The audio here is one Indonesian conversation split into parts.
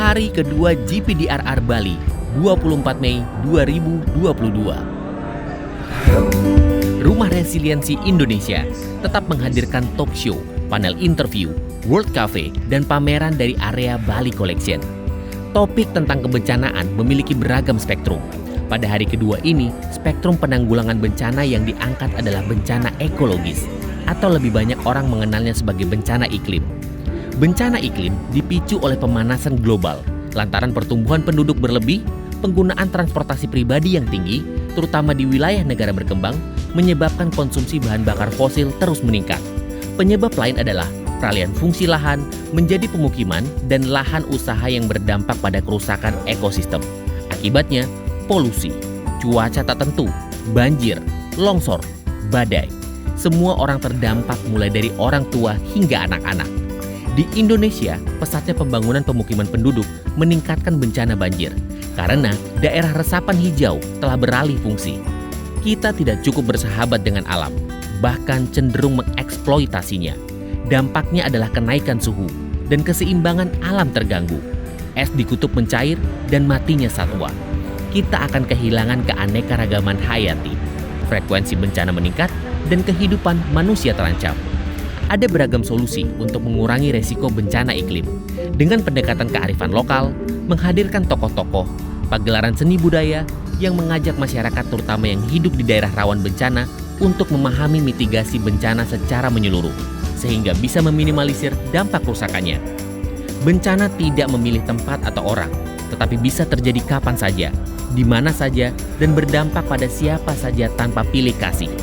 Hari kedua GPDRR Bali, 24 Mei 2022. Rumah Resiliensi Indonesia tetap menghadirkan talk show, panel interview, World Cafe, dan pameran dari area Bali Collection. Topik tentang kebencanaan memiliki beragam spektrum. Pada hari kedua ini, spektrum penanggulangan bencana yang diangkat adalah bencana ekologis, atau lebih banyak orang mengenalnya sebagai bencana iklim. Bencana iklim dipicu oleh pemanasan global, lantaran pertumbuhan penduduk berlebih, penggunaan transportasi pribadi yang tinggi, terutama di wilayah negara berkembang, menyebabkan konsumsi bahan bakar fosil terus meningkat. Penyebab lain adalah peralihan fungsi lahan menjadi pemukiman dan lahan usaha yang berdampak pada kerusakan ekosistem. Akibatnya, polusi, cuaca tak tentu, banjir, longsor, badai. Semua orang terdampak mulai dari orang tua hingga anak-anak. Di Indonesia, pesatnya pembangunan pemukiman penduduk meningkatkan bencana banjir karena daerah resapan hijau telah beralih fungsi. Kita tidak cukup bersahabat dengan alam, bahkan cenderung mengeksploitasinya. Dampaknya adalah kenaikan suhu dan keseimbangan alam terganggu. Es di kutub mencair dan matinya satwa. Kita akan kehilangan keanekaragaman hayati. Frekuensi bencana meningkat dan kehidupan manusia terancam. Ada beragam solusi untuk mengurangi resiko bencana iklim. Dengan pendekatan kearifan lokal, menghadirkan tokoh-tokoh, pagelaran seni budaya yang mengajak masyarakat terutama yang hidup di daerah rawan bencana untuk memahami mitigasi bencana secara menyeluruh, sehingga bisa meminimalisir dampak kerusakannya. Bencana tidak memilih tempat atau orang, tetapi bisa terjadi kapan saja, di mana saja, dan berdampak pada siapa saja tanpa pilih kasih.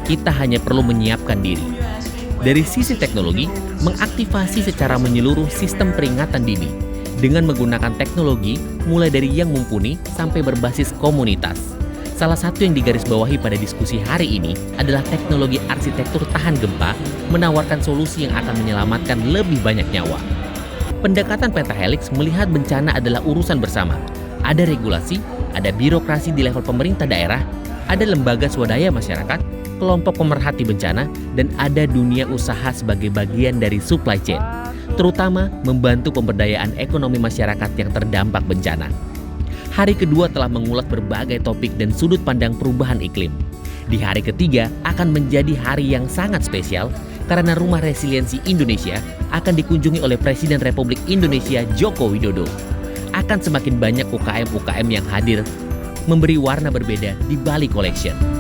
Kita hanya perlu menyiapkan diri. Dari sisi teknologi, mengaktifasi secara menyeluruh sistem peringatan dini dengan menggunakan teknologi mulai dari yang mumpuni sampai berbasis komunitas. Salah satu yang digarisbawahi pada diskusi hari ini adalah teknologi arsitektur tahan gempa menawarkan solusi yang akan menyelamatkan lebih banyak nyawa. Pendekatan pentahelix melihat bencana adalah urusan bersama. Ada regulasi, ada birokrasi di level pemerintah daerah, ada lembaga swadaya masyarakat, kelompok pemerhati bencana, dan ada dunia usaha sebagai bagian dari supply chain, terutama membantu pemberdayaan ekonomi masyarakat yang terdampak bencana. Hari kedua telah mengulas berbagai topik dan sudut pandang perubahan iklim. Di hari ketiga akan menjadi hari yang sangat spesial karena Rumah Resiliensi Indonesia akan dikunjungi oleh Presiden Republik Indonesia Joko Widodo. Akan semakin banyak UKM-UKM yang hadir memberi warna berbeda di Bali Collection.